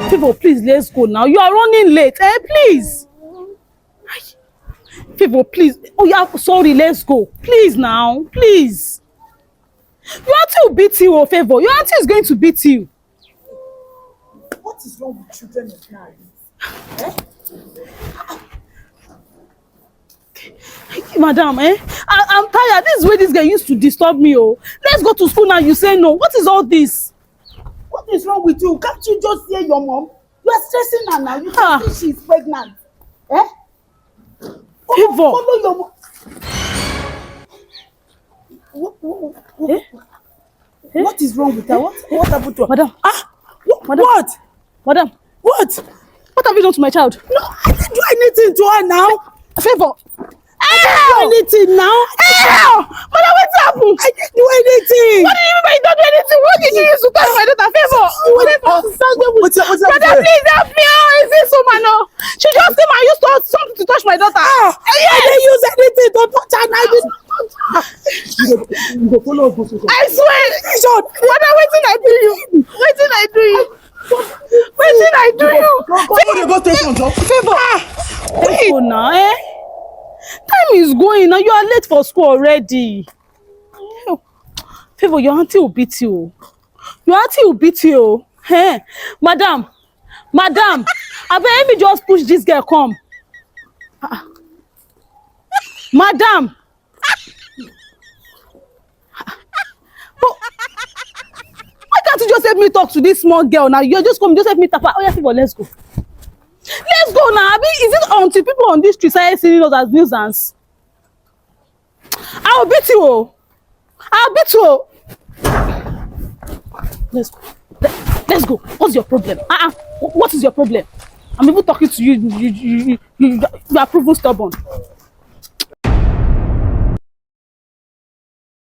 Favor, please, let's go now. You are running late. Please. Favor, please. Oh, yeah, sorry, let's go. Please now, please. Your auntie will beat you, Favor. Your auntie is going to beat you. What is wrong with children of now? Madam, I'm tired. This is where this guy used to disturb me. Let's go to school now. You say no. What is all this? What is wrong with you? Can't you just hear your mom? You are stressing her now. You can see she's pregnant. Favor. Follow your mom. What is wrong with her? What happened to her? Madam. What? Madam. What? What have you done to my child? No, I didn't do anything to her now. Favor. I didn't do anything now. Madam, what's happened? I didn't do anything. What do you mean by you don't do anything? What did you use to touch my daughter? Favor. What's up? Madam, please help me. Is this woman? She just came and used something to touch my daughter. I didn't use anything to touch her. I didn't touch her. You go follow us. I swear. Madam, waiting I do you. Waiting I do you. Waiting I do you. Favor. Wait. Oh, now, Time is going now. You are late for school already. Favor, your auntie will beat you. Your auntie will beat you. Hey, madam, I bet let me just push this girl. Come, madam. Why can't you just help me talk to this small girl now? You just come, just help me tap her. Oh yeah, Favor, let's go. Let's go now. Abi, is it until people on this street start seeing us as nuisance? I'll beat you. I'll beat you. Let's go. Let's go. What's your problem? What is your problem? I'm even talking to you. You are proven stubborn.